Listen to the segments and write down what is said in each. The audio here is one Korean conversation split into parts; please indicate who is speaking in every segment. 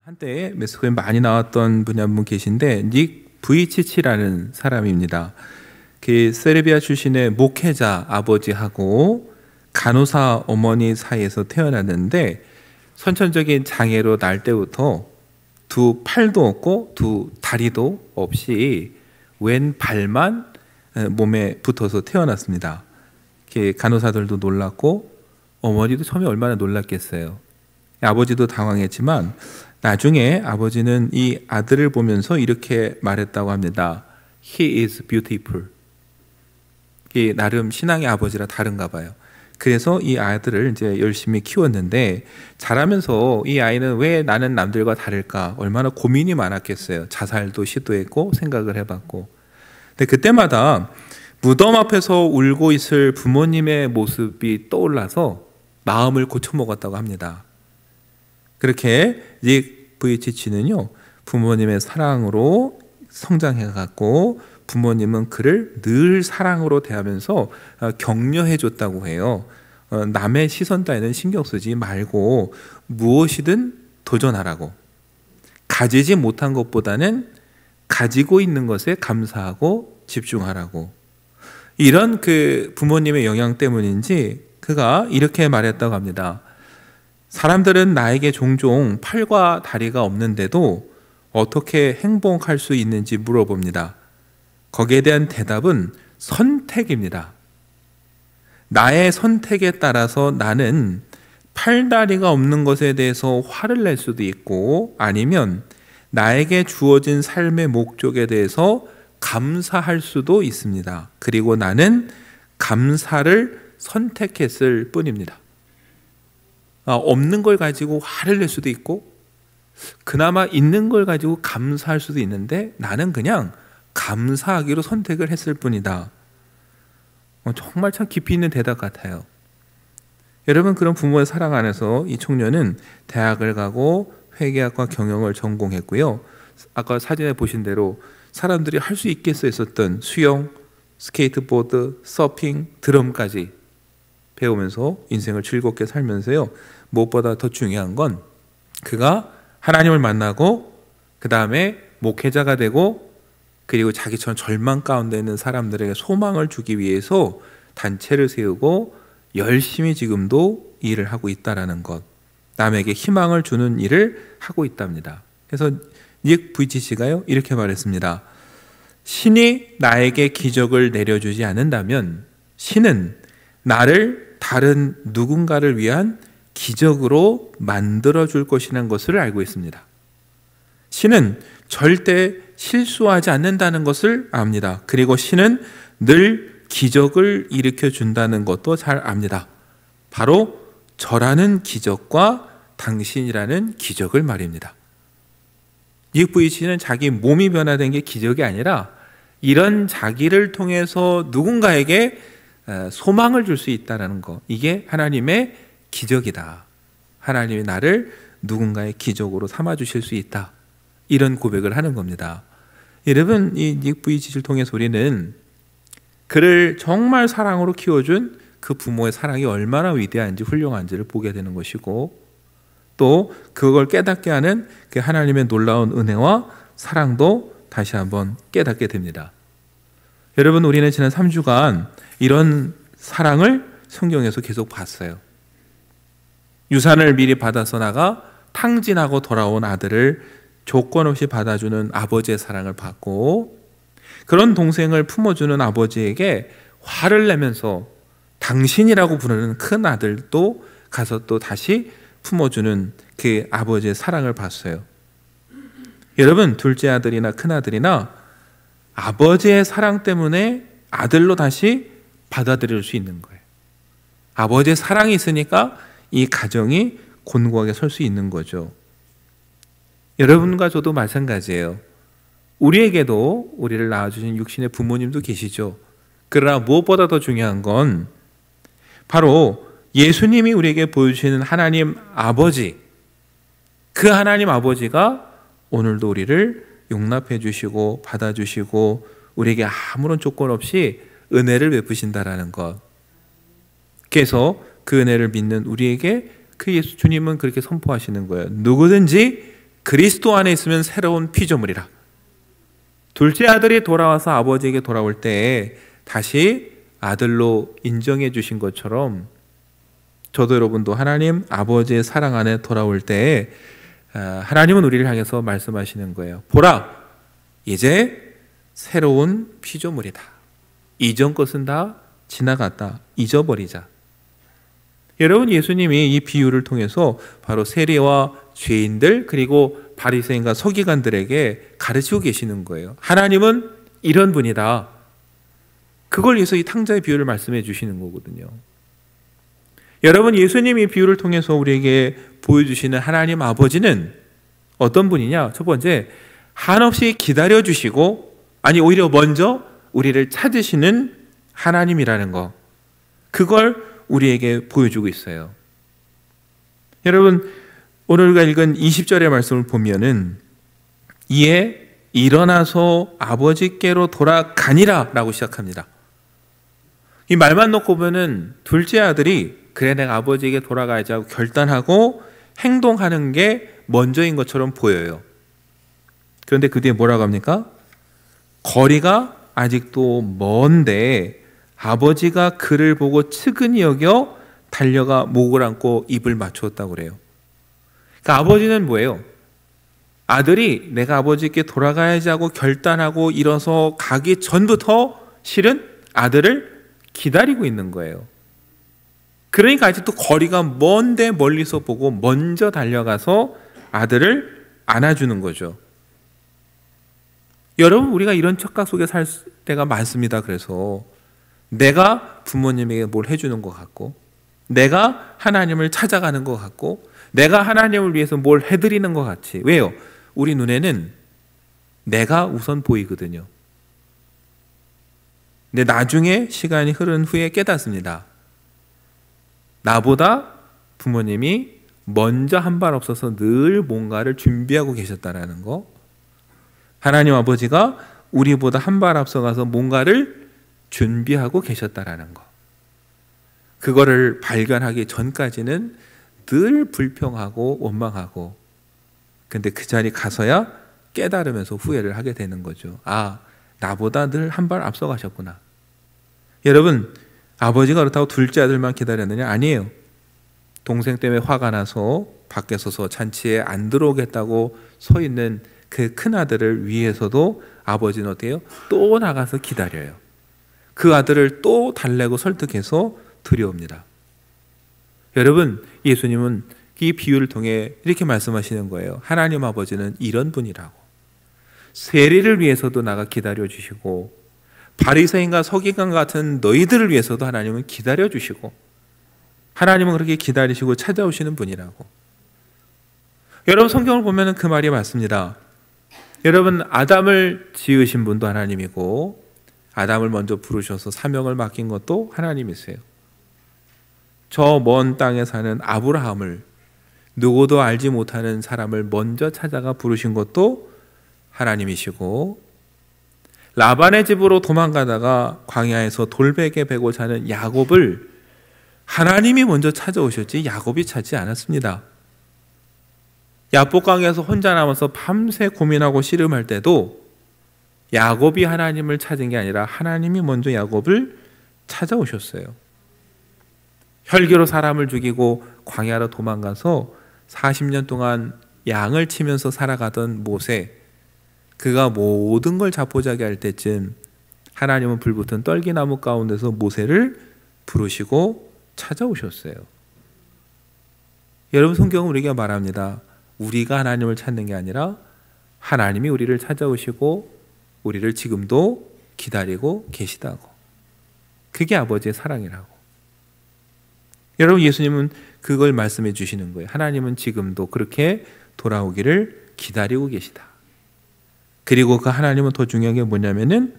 Speaker 1: 한때 메스코에 많이 나왔던 분이 한 분 계신데 닉 부이치치라는 사람입니다. 그 세르비아 출신의 목회자 아버지하고 간호사 어머니 사이에서 태어났는데 선천적인 장애로 날 때부터 두 팔도 없고 두 다리도 없이 왼 발만 몸에 붙어서 태어났습니다. 간호사들도 놀랐고 어머니도 처음에 얼마나 놀랐겠어요. 아버지도 당황했지만 나중에 아버지는 이 아들을 보면서 이렇게 말했다고 합니다. He is beautiful. 나름 신앙의 아버지라 다른가 봐요. 그래서 이 아들을 이제 열심히 키웠는데 자라면서 이 아이는 왜 나는 남들과 다를까 얼마나 고민이 많았겠어요. 자살도 시도했고 생각을 해봤고. 근데 그때마다 무덤 앞에서 울고 있을 부모님의 모습이 떠올라서 마음을 고쳐먹었다고 합니다. 그렇게 닉 부이치치는요, 부모님의 사랑으로 성장해갔고 부모님은 그를 늘 사랑으로 대하면서 격려해줬다고 해요. 남의 시선 따위는 신경 쓰지 말고 무엇이든 도전하라고. 가지지 못한 것보다는 가지고 있는 것에 감사하고 집중하라고. 이런 그 부모님의 영향 때문인지 그가 이렇게 말했다고 합니다. 사람들은 나에게 종종 팔과 다리가 없는데도 어떻게 행복할 수 있는지 물어봅니다. 거기에 대한 대답은 선택입니다. 나의 선택에 따라서 나는 팔다리가 없는 것에 대해서 화를 낼 수도 있고 아니면 나에게 주어진 삶의 목적에 대해서 감사할 수도 있습니다. 그리고 나는 감사를 선택했을 뿐입니다. 없는 걸 가지고 화를 낼 수도 있고 그나마 있는 걸 가지고 감사할 수도 있는데 나는 그냥 감사하기로 선택을 했을 뿐이다. 정말 참 깊이 있는 대답 같아요. 여러분, 그런 부모의 사랑 안에서 이 청년은 대학을 가고 회계학과 경영을 전공했고요. 아까 사진에 보신 대로 사람들이 할 수 있겠어 했었던 수영, 스케이트보드, 서핑, 드럼까지 배우면서 인생을 즐겁게 살면서요. 무엇보다 더 중요한 건 그가 하나님을 만나고 그 다음에 목회자가 되고 그리고 자기처럼 절망 가운데 있는 사람들에게 소망을 주기 위해서 단체를 세우고 열심히 지금도 일을 하고 있다는 것, 남에게 희망을 주는 일을 하고 있답니다. 그래서 닉 부이치치가요 이렇게 말했습니다. 신이 나에게 기적을 내려주지 않는다면 신은 나를 다른 누군가를 위한 기적으로 만들어줄 것이라는 것을 알고 있습니다. 신은 절대 실수하지 않는다는 것을 압니다. 그리고 신은 늘 기적을 일으켜 준다는 것도 잘 압니다. 바로 저라는 기적과 당신이라는 기적을 말입니다. 닉 부이치치는 자기 몸이 변화된 게 기적이 아니라 이런 자기를 통해서 누군가에게 소망을 줄 수 있다는 것, 이게 하나님의 기적이다. 하나님이 나를 누군가의 기적으로 삼아주실 수 있다. 이런 고백을 하는 겁니다. 여러분, 이 닉 부이치치를 통해서 우리는 그를 정말 사랑으로 키워준 그 부모의 사랑이 얼마나 위대한지 훌륭한지를 보게 되는 것이고 또 그걸 깨닫게 하는 그 하나님의 놀라운 은혜와 사랑도 다시 한번 깨닫게 됩니다. 여러분, 우리는 지난 3주간 이런 사랑을 성경에서 계속 봤어요. 유산을 미리 받아서 나가 탕진하고 돌아온 아들을 조건 없이 받아주는 아버지의 사랑을 받고 그런 동생을 품어주는 아버지에게 화를 내면서 당신이라고 부르는 큰 아들도 가서 또 다시 품어주는 그 아버지의 사랑을 봤어요. 여러분, 둘째 아들이나 큰 아들이나 아버지의 사랑 때문에 아들로 다시 받아들일 수 있는 거예요. 아버지의 사랑이 있으니까 이 가정이 곤고하게 설 수 있는 거죠. 여러분과 저도 마찬가지예요. 우리에게도 우리를 낳아주신 육신의 부모님도 계시죠. 그러나 무엇보다 더 중요한 건 바로 예수님이 우리에게 보여주시는 하나님 아버지, 그 하나님 아버지가 오늘도 우리를 용납해 주시고 받아주시고 우리에게 아무런 조건 없이 은혜를 베푸신다라는 것. 그래서 그 은혜를 믿는 우리에게 그 예수 주님은 그렇게 선포하시는 거예요. 누구든지 그리스도 안에 있으면 새로운 피조물이라. 둘째 아들이 돌아와서 아버지에게 돌아올 때에 다시 아들로 인정해 주신 것처럼 저도 여러분도 하나님 아버지의 사랑 안에 돌아올 때에 하나님은 우리를 향해서 말씀하시는 거예요. 보라, 이제 새로운 피조물이다. 이전 것은 다 지나갔다. 잊어버리자. 여러분, 예수님이 이 비유를 통해서 바로 세리와 죄인들 그리고 바리새인과 서기관들에게 가르치고 계시는 거예요. 하나님은 이런 분이다. 그걸 위해서 이 탕자의 비유를 말씀해 주시는 거거든요. 여러분, 예수님이 이 비유를 통해서 우리에게 보여주시는 하나님 아버지는 어떤 분이냐? 첫 번째, 한없이 기다려주시고, 아니 오히려 먼저 우리를 찾으시는 하나님이라는 거, 그걸 우리에게 보여주고 있어요. 여러분, 오늘 우리가 읽은 20절의 말씀을 보면은 이에 일어나서 아버지께로 돌아가니라 라고 시작합니다. 이 말만 놓고 보면은 둘째 아들이 그래 내가 아버지에게 돌아가야지 하고 결단하고 행동하는 게 먼저인 것처럼 보여요. 그런데 그 뒤에 뭐라고 합니까? 거리가 아직도 먼데 아버지가 그를 보고 측은히 여겨 달려가 목을 안고 입을 맞추었다고 그래요. 그러니까 아버지는 뭐예요? 아들이 내가 아버지께 돌아가야지 하고 결단하고 일어서 가기 전부터 실은 아들을 기다리고 있는 거예요. 그러니까 아직도 거리가 먼데 멀리서 보고 먼저 달려가서 아들을 안아주는 거죠. 여러분, 우리가 이런 착각 속에 살 때가 많습니다. 그래서 내가 부모님에게 뭘 해주는 것 같고, 내가 하나님을 찾아가는 것 같고, 내가 하나님을 위해서 뭘 해드리는 것 같이. 왜요? 우리 눈에는 내가 우선 보이거든요. 근데 나중에 시간이 흐른 후에 깨닫습니다. 나보다 부모님이 먼저 한 발 앞서서 늘 뭔가를 준비하고 계셨다라는 거. 하나님 아버지가 우리보다 한 발 앞서가서 뭔가를 준비하고 계셨다라는 거. 그거를 발견하기 전까지는 늘 불평하고 원망하고, 근데 그 자리 가서야 깨달으면서 후회를 하게 되는 거죠. 아, 나보다 늘 한 발 앞서 가셨구나. 여러분, 아버지가 그렇다고 둘째 아들만 기다렸느냐? 아니에요. 동생 때문에 화가 나서 밖에 서서 잔치에 안 들어오겠다고 서 있는 그 큰 아들을 위해서도 아버지는 어때요? 또 나가서 기다려요. 그 아들을 또 달래고 설득해서 들여옵니다. 여러분, 예수님은 이 비유를 통해 이렇게 말씀하시는 거예요. 하나님 아버지는 이런 분이라고. 세리를 위해서도 나가 기다려주시고, 바리새인과 서기관 같은 너희들을 위해서도 하나님은 기다려주시고, 하나님은 그렇게 기다리시고 찾아오시는 분이라고. 여러분, 성경을 보면 그 말이 맞습니다. 여러분, 아담을 지으신 분도 하나님이고, 아담을 먼저 부르셔서 사명을 맡긴 것도 하나님이세요. 저 먼 땅에 사는 아브라함을, 누구도 알지 못하는 사람을 먼저 찾아가 부르신 것도 하나님이시고, 라반의 집으로 도망가다가 광야에서 돌베개 베고 자는 야곱을 하나님이 먼저 찾아오셨지 야곱이 찾지 않았습니다. 야복강에서 혼자 남아서 밤새 고민하고 씨름할 때도 야곱이 하나님을 찾은 게 아니라 하나님이 먼저 야곱을 찾아오셨어요. 혈기로 사람을 죽이고 광야로 도망가서 40년 동안 양을 치면서 살아가던 모세, 그가 모든 걸 자포자기 할 때쯤 하나님은 불붙은 떨기나무 가운데서 모세를 부르시고 찾아오셨어요. 여러분, 성경은 우리에게 말합니다. 우리가 하나님을 찾는 게 아니라 하나님이 우리를 찾아오시고 우리를 지금도 기다리고 계시다고. 그게 아버지의 사랑이라고. 여러분, 예수님은 그걸 말씀해 주시는 거예요. 하나님은 지금도 그렇게 돌아오기를 기다리고 계시다. 그리고 그 하나님은 더 중요한 게 뭐냐면은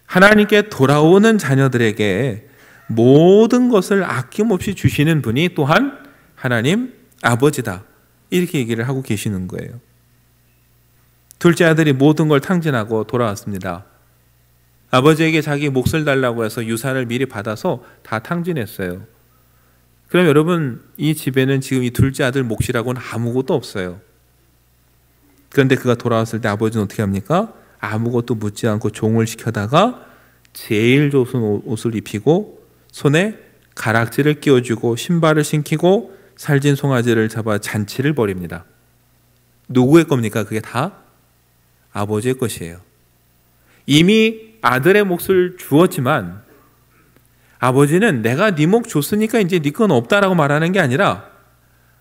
Speaker 1: 하나님께 돌아오는 자녀들에게 모든 것을 아낌없이 주시는 분이 또한 하나님 아버지다. 이렇게 얘기를 하고 계시는 거예요. 둘째 아들이 모든 걸 탕진하고 돌아왔습니다. 아버지에게 자기 몫을 달라고 해서 유산을 미리 받아서 다 탕진했어요. 그럼 여러분, 이 집에는 지금 이 둘째 아들 몫이라고는 아무것도 없어요. 그런데 그가 돌아왔을 때 아버지는 어떻게 합니까? 아무것도 묻지 않고 종을 시켜다가 제일 좋은 옷을 입히고 손에 가락지를 끼워주고 신발을 신기고 살진 송아지를 잡아 잔치를 벌입니다. 누구의 겁니까? 그게 다 아버지의 것이에요. 이미 아들의 몫을 주었지만 아버지는 내가 네 몫 줬으니까 이제 네 건 없다라고 말하는 게 아니라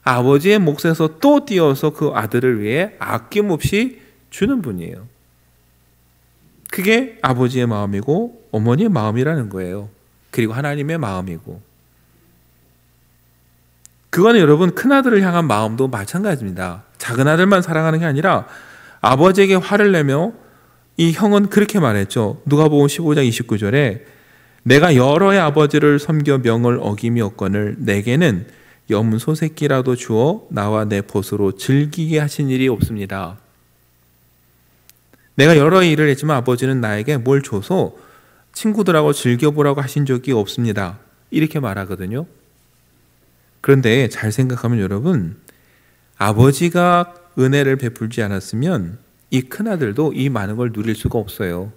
Speaker 1: 아버지의 몫에서 또 띄어서 그 아들을 위해 아낌없이 주는 분이에요. 그게 아버지의 마음이고 어머니의 마음이라는 거예요. 그리고 하나님의 마음이고, 그거는 여러분 큰아들을 향한 마음도 마찬가지입니다. 작은 아들만 사랑하는 게 아니라 아버지에게 화를 내며 이 형은 그렇게 말했죠. 누가복음 15장 29절에 내가 여러의 아버지를 섬겨 명을 어김이었거늘 내게는 염소 새끼라도 주어 나와 내 벗으로 즐기게 하신 일이 없습니다. 내가 여러 일을 했지만 아버지는 나에게 뭘 줘서 친구들하고 즐겨보라고 하신 적이 없습니다. 이렇게 말하거든요. 그런데 잘 생각하면 여러분, 아버지가 은혜를 베풀지 않았으면 이 큰아들도 이 많은 걸 누릴 수가 없어요.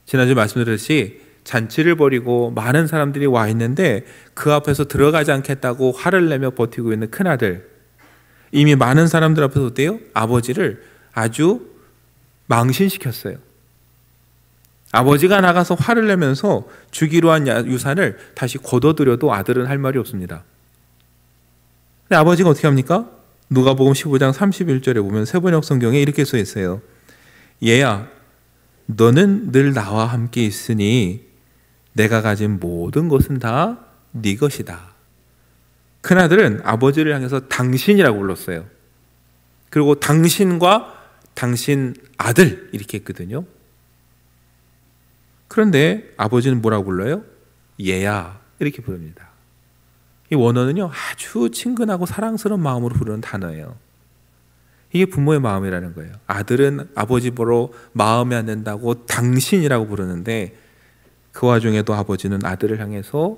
Speaker 1: 지난주 말씀드렸듯이 잔치를 벌이고 많은 사람들이 와 있는데 그 앞에서 들어가지 않겠다고 화를 내며 버티고 있는 큰아들, 이미 많은 사람들 앞에서 어때요? 아버지를 아주 망신시켰어요. 아버지가 나가서 화를 내면서 주기로 한 유산을 다시 거둬들여도 아들은 할 말이 없습니다. 근데 아버지가 어떻게 합니까? 누가복음 15장 31절에 보면 세번역 성경에 이렇게 써 있어요. 얘야, 너는 늘 나와 함께 있으니 내가 가진 모든 것은 다 네 것이다. 큰아들은 아버지를 향해서 당신이라고 불렀어요. 그리고 당신과 당신 아들 이렇게 했거든요. 그런데 아버지는 뭐라고 불러요? 얘야 이렇게 부릅니다. 이 원어는요 아주 친근하고 사랑스러운 마음으로 부르는 단어예요. 이게 부모의 마음이라는 거예요. 아들은 아버지 보러 마음에 안 든다고 당신이라고 부르는데 그 와중에도 아버지는 아들을 향해서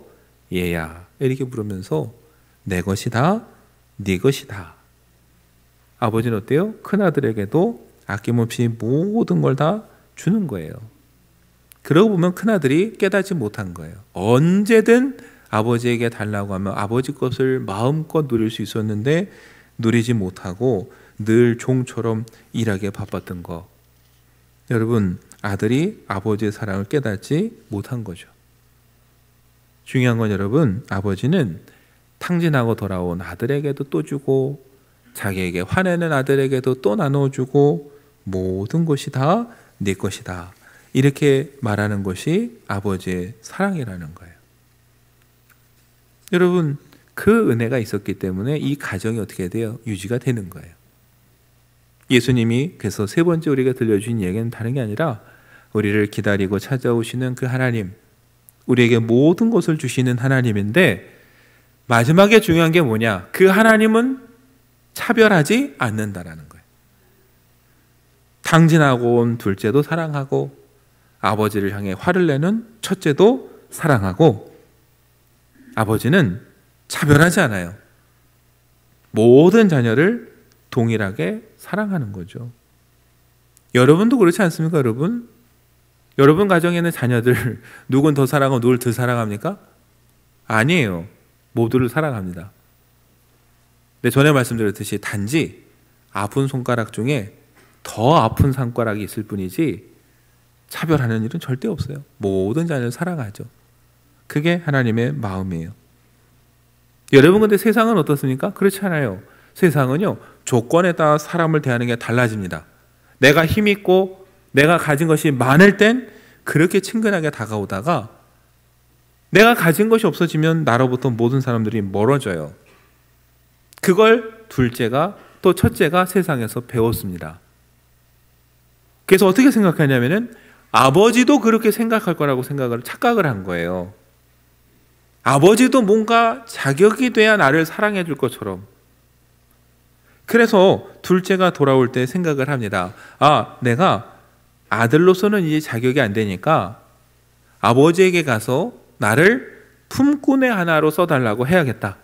Speaker 1: 얘야 이렇게 부르면서 내 것이다, 네 것이다. 아버지는 어때요? 큰아들에게도 아낌없이 모든 걸 다 주는 거예요. 그러고 보면 큰아들이 깨닫지 못한 거예요. 언제든 아버지에게 달라고 하면 아버지 것을 마음껏 누릴 수 있었는데 누리지 못하고 늘 종처럼 일하기에 바빴던 거. 여러분, 아들이 아버지의 사랑을 깨닫지 못한 거죠. 중요한 건 여러분, 아버지는 탕진하고 돌아온 아들에게도 또 주고 자기에게 화내는 아들에게도 또 나눠주고 모든 것이 다 네 것이다. 이렇게 말하는 것이 아버지의 사랑이라는 거예요. 여러분, 그 은혜가 있었기 때문에 이 가정이 어떻게 돼요? 유지가 되는 거예요. 예수님이 그래서 세 번째 우리가 들려주신 얘기는 다른 게 아니라 우리를 기다리고 찾아오시는 그 하나님, 우리에게 모든 것을 주시는 하나님인데 마지막에 중요한 게 뭐냐? 그 하나님은 차별하지 않는다라는 거예요. 탕진하고 온 둘째도 사랑하고 아버지를 향해 화를 내는 첫째도 사랑하고 아버지는 차별하지 않아요. 모든 자녀를 동일하게 사랑하는 거죠. 여러분도 그렇지 않습니까, 여러분? 여러분 가정에는 자녀들 누군 더 사랑하고 누굴 더 사랑합니까? 아니에요. 모두를 사랑합니다. 근데 전에 말씀드렸듯이 단지 아픈 손가락 중에 더 아픈 손가락이 있을 뿐이지 차별하는 일은 절대 없어요. 모든 자녀를 사랑하죠. 그게 하나님의 마음이에요. 여러분, 근데 세상은 어떻습니까? 그렇지 않아요. 세상은요, 조건에 따라 사람을 대하는 게 달라집니다. 내가 힘있고 내가 가진 것이 많을 땐 그렇게 친근하게 다가오다가 내가 가진 것이 없어지면 나로부터 모든 사람들이 멀어져요. 그걸 둘째가 또 첫째가 세상에서 배웠습니다. 그래서 어떻게 생각하냐면은 아버지도 그렇게 생각할 거라고 착각을 한 거예요. 아버지도 뭔가 자격이 돼야 나를 사랑해 줄 것처럼. 그래서 둘째가 돌아올 때 생각을 합니다. 아, 내가 아들로서는 이제 자격이 안 되니까 아버지에게 가서 나를 품꾼의 하나로 써달라고 해야겠다.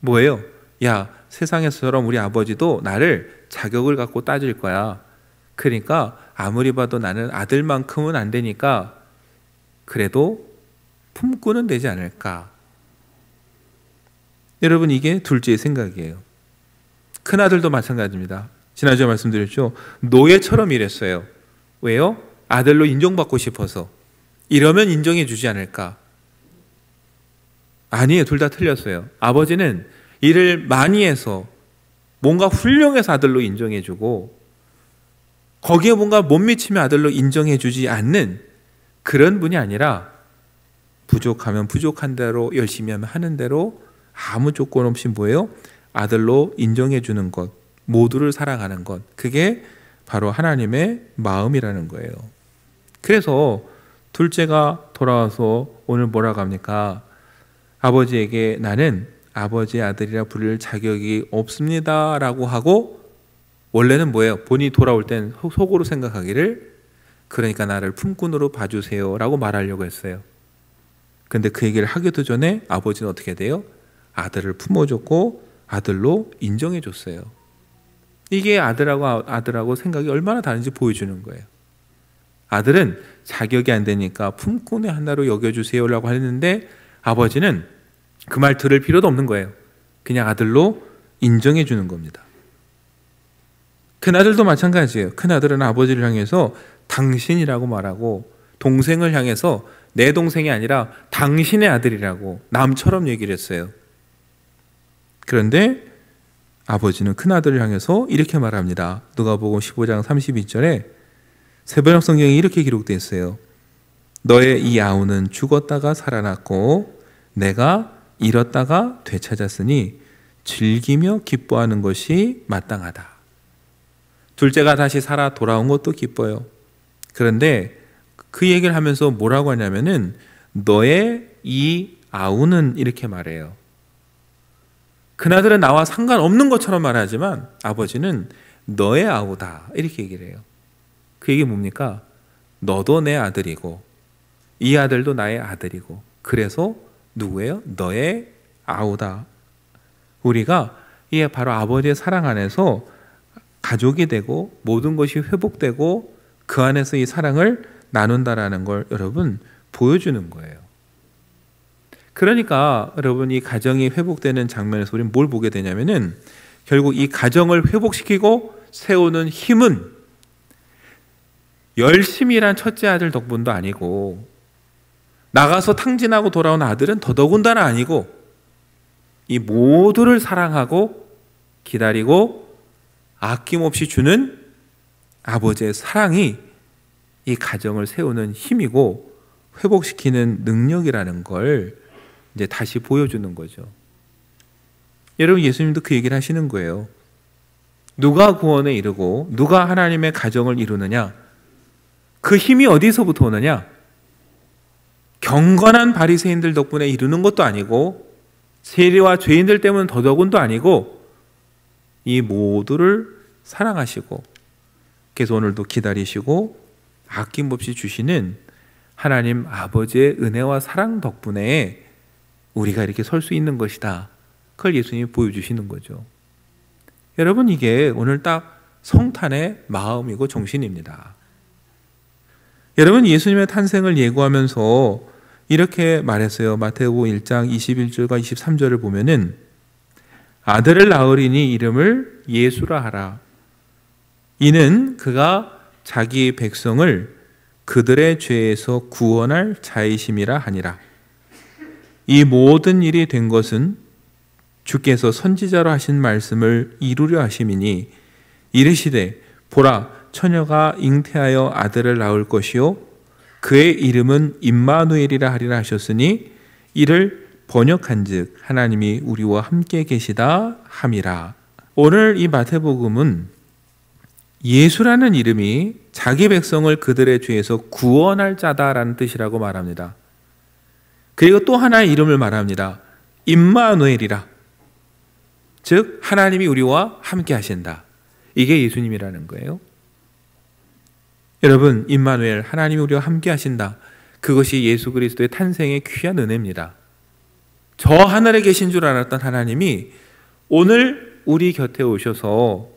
Speaker 1: 뭐예요? 야, 세상에서처럼 우리 아버지도 나를 자격을 갖고 따질 거야. 그러니까 아무리 봐도 나는 아들만큼은 안 되니까 그래도 품고는 되지 않을까. 여러분, 이게 둘째의 생각이에요. 큰아들도 마찬가지입니다. 지난주에 말씀드렸죠. 노예처럼 일했어요. 왜요? 아들로 인정받고 싶어서. 이러면 인정해 주지 않을까. 아니에요. 둘 다 틀렸어요. 아버지는 일을 많이 해서 뭔가 훌륭해서 아들로 인정해 주고, 거기에 뭔가 못 미치면 아들로 인정해 주지 않는 그런 분이 아니라 부족하면 부족한 대로, 열심히 하면 하는 대로 아무 조건 없이 뭐예요? 아들로 인정해 주는 것, 모두를 사랑하는 것, 그게 바로 하나님의 마음이라는 거예요. 그래서 둘째가 돌아와서 오늘 뭐라고 합니까? 아버지에게 나는 아버지의 아들이라 부를 자격이 없습니다 라고 하고, 원래는 뭐예요? 본인이 돌아올 땐 속으로 생각하기를, 그러니까 나를 품꾼으로 봐주세요 라고 말하려고 했어요. 근데 그 얘기를 하기도 전에 아버지는 어떻게 돼요? 아들을 품어줬고 아들로 인정해줬어요. 이게 아들하고 생각이 얼마나 다른지 보여주는 거예요. 아들은 자격이 안 되니까 품꾼의 하나로 여겨주세요 라고 했는데, 아버지는 그 말 들을 필요도 없는 거예요. 그냥 아들로 인정해 주는 겁니다. 큰아들도 마찬가지예요. 큰아들은 아버지를 향해서 당신이라고 말하고, 동생을 향해서 내 동생이 아니라 당신의 아들이라고 남처럼 얘기를 했어요. 그런데 아버지는 큰아들을 향해서 이렇게 말합니다. 누가복음 15장 32절에 새번역 성경에 이렇게 기록되어 있어요. 너의 이 아우는 죽었다가 살아났고 내가 잃었다가 되찾았으니 즐기며 기뻐하는 것이 마땅하다. 둘째가 다시 살아 돌아온 것도 기뻐요. 그런데 그 얘기를 하면서 뭐라고 하냐면은 너의 이 아우는 이렇게 말해요. 그나들은 나와 상관없는 것처럼 말하지만 아버지는 너의 아우다 이렇게 얘기를 해요. 그 얘기 뭡니까? 너도 내 아들이고 이 아들도 나의 아들이고, 그래서 누구예요? 너의 아우다. 우리가 이 바로 아버지의 사랑 안에서 가족이 되고 모든 것이 회복되고 그 안에서 이 사랑을 나눈다라는 걸 여러분 보여주는 거예요. 그러니까 여러분, 이 가정이 회복되는 장면에서 우리는 뭘 보게 되냐면은 결국 이 가정을 회복시키고 세우는 힘은 열심히 일한 첫째 아들 덕분도 아니고, 나가서 탕진하고 돌아온 아들은 더더군다나 아니고, 이 모두를 사랑하고 기다리고 아낌없이 주는 아버지의 사랑이 이 가정을 세우는 힘이고 회복시키는 능력이라는 걸 이제 다시 보여주는 거죠. 여러분, 예수님도 그 얘기를 하시는 거예요. 누가 구원에 이르고 누가 하나님의 가정을 이루느냐? 그 힘이 어디서부터 오느냐? 경건한 바리새인들 덕분에 이루는 것도 아니고, 세리와 죄인들 때문에 더더군도 아니고, 이 모두를 사랑하시고 그래서 오늘도 기다리시고 아낌없이 주시는 하나님 아버지의 은혜와 사랑 덕분에 우리가 이렇게 설 수 있는 것이다. 그걸 예수님이 보여주시는 거죠. 여러분, 이게 오늘 딱 성탄의 마음이고 정신입니다. 여러분, 예수님의 탄생을 예고하면서 이렇게 말했어요. 마태복음 1장 21절과 23절을 보면은 아들을 낳으리니 이름을 예수라 하라. 이는 그가 자기 백성을 그들의 죄에서 구원할 자이심이라 하니라. 이 모든 일이 된 것은 주께서 선지자로 하신 말씀을 이루려 하심이니, 이르시되 보라, 처녀가 잉태하여 아들을 낳을 것이요 그의 이름은 임마누엘이라 하리라 하셨으니 이를 번역한즉 하나님이 우리와 함께 계시다 함이라. 오늘 이 마태복음은 예수라는 이름이 자기 백성을 그들의 죄에서 구원할 자다라는 뜻이라고 말합니다. 그리고 또 하나의 이름을 말합니다. 임마누엘이라. 즉 하나님이 우리와 함께 하신다. 이게 예수님이라는 거예요. 여러분, 임마누엘, 하나님이 우리와 함께 하신다. 그것이 예수 그리스도의 탄생의 귀한 은혜입니다. 저 하늘에 계신 줄 알았던 하나님이 오늘 우리 곁에 오셔서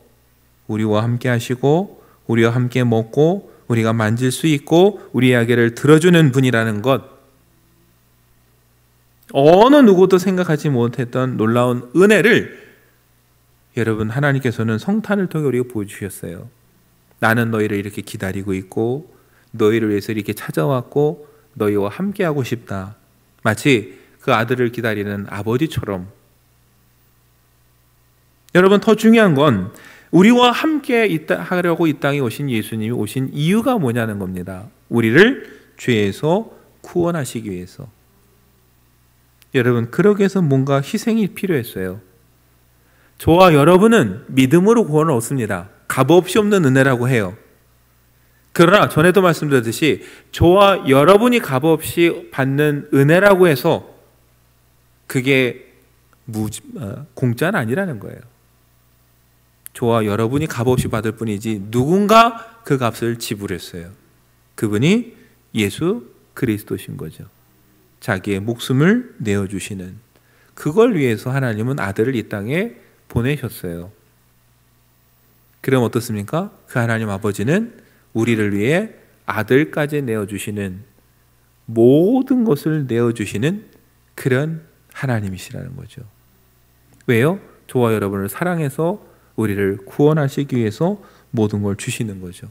Speaker 1: 우리와 함께 하시고 우리와 함께 먹고 우리가 만질 수 있고 우리 이야기를 들어주는 분이라는 것, 어느 누구도 생각하지 못했던 놀라운 은혜를 여러분, 하나님께서는 성탄을 통해 우리에게 보여주셨어요. 나는 너희를 이렇게 기다리고 있고 너희를 위해서 이렇게 찾아왔고 너희와 함께하고 싶다. 마치 그 아들을 기다리는 아버지처럼. 여러분, 더 중요한 건 우리와 함께 하려고 이 땅에 오신 예수님이 오신 이유가 뭐냐는 겁니다. 우리를 죄에서 구원하시기 위해서. 여러분, 그러기 위해서 뭔가 희생이 필요했어요. 저와 여러분은 믿음으로 구원을 얻습니다. 값없이 없는 은혜라고 해요. 그러나 전에도 말씀드렸듯이 저와 여러분이 값없이 받는 은혜라고 해서 그게 공짜는 아니라는 거예요. 저와 여러분이 값없이 받을 뿐이지 누군가 그 값을 지불했어요. 그분이 예수 그리스도신 거죠. 자기의 목숨을 내어주시는, 그걸 위해서 하나님은 아들을 이 땅에 보내셨어요. 그럼 어떻습니까? 그 하나님 아버지는 우리를 위해 아들까지 내어주시는, 모든 것을 내어주시는 그런 하나님이시라는 거죠. 왜요? 저와 여러분을 사랑해서 우리를 구원하시기 위해서 모든 걸 주시는 거죠.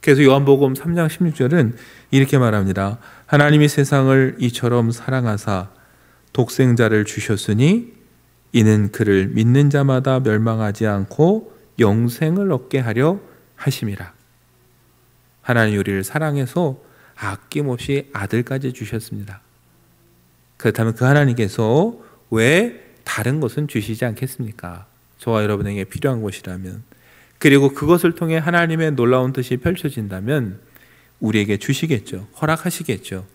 Speaker 1: 그래서 요한복음 3장 16절은 이렇게 말합니다. 하나님이 세상을 이처럼 사랑하사 독생자를 주셨으니 이는 그를 믿는 자마다 멸망하지 않고 영생을 얻게 하려 하심이라. 하나님 우리를 사랑해서 아낌없이 아들까지 주셨습니다. 그렇다면 그 하나님께서 왜 다른 것은 주시지 않겠습니까? 저와 여러분에게 필요한 것이라면, 그리고 그것을 통해 하나님의 놀라운 뜻이 펼쳐진다면 우리에게 주시겠죠. 허락하시겠죠.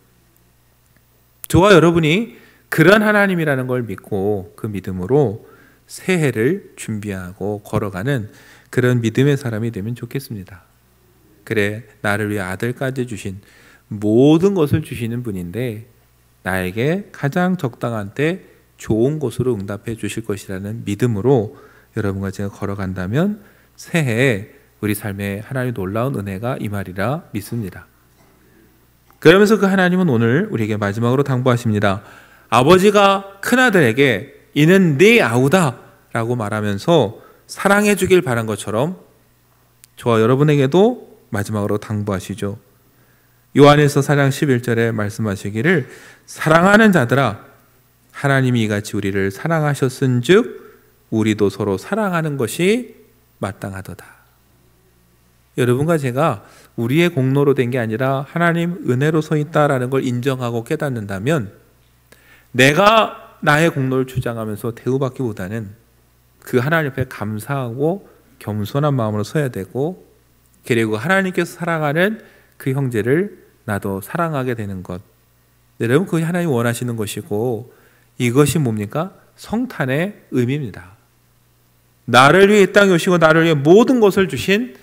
Speaker 1: 저와 여러분이 그런 하나님이라는 걸 믿고 그 믿음으로 새해를 준비하고 걸어가는 그런 믿음의 사람이 되면 좋겠습니다. 그래, 나를 위해 아들까지 주신, 모든 것을 주시는 분인데 나에게 가장 적당한 때 좋은 것으로 응답해 주실 것이라는 믿음으로 여러분과 제가 걸어간다면 새해에 우리 삶에 하나님의 놀라운 은혜가 임하리라 믿습니다. 그러면서 그 하나님은 오늘 우리에게 마지막으로 당부하십니다. 아버지가 큰아들에게 이는 네 아우다 라고 말하면서 사랑해 주길 바란 것처럼 저와 여러분에게도 마지막으로 당부하시죠. 요한일서 4장 11절에 말씀하시기를 사랑하는 자들아 하나님이 이같이 우리를 사랑하셨은즉 우리도 서로 사랑하는 것이 마땅하도다. 여러분과 제가 우리의 공로로 된 게 아니라 하나님 은혜로 서 있다라는 걸 인정하고 깨닫는다면 내가 나의 공로를 주장하면서 대우받기보다는 그 하나님 앞에 감사하고 겸손한 마음으로 서야 되고, 그리고 하나님께서 사랑하는 그 형제를 나도 사랑하게 되는 것, 여러분 그것이 하나님이 원하시는 것이고, 이것이 뭡니까? 성탄의 의미입니다. 나를 위해 이 땅에 오시고 나를 위해 모든 것을 주신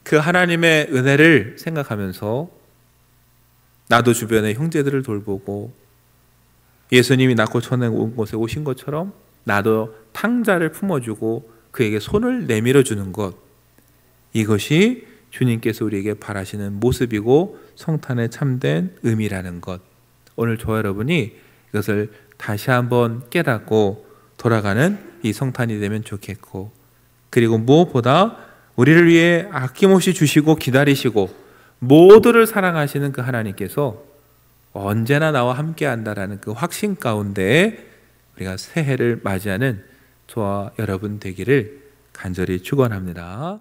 Speaker 1: 그 하나님의 은혜를 생각하면서 나도 주변의 형제들을 돌보고, 예수님이 낳고 천에 온 곳에 오신 것처럼 나도 탕자를 품어주고 그에게 손을 내밀어 주는 것, 이것이 주님께서 우리에게 바라시는 모습이고 성탄의 참된 의미라는 것, 오늘 저와 여러분이 이것을 다시 한번 깨닫고 돌아가는 이 성탄이 되면 좋겠고, 그리고 무엇보다 우리를 위해 아낌없이 주시고 기다리시고 모두를 사랑하시는 그 하나님께서 언제나 나와 함께 한다라는 그 확신 가운데 우리가 새해를 맞이하는 저와 여러분 되기를 간절히 축원합니다.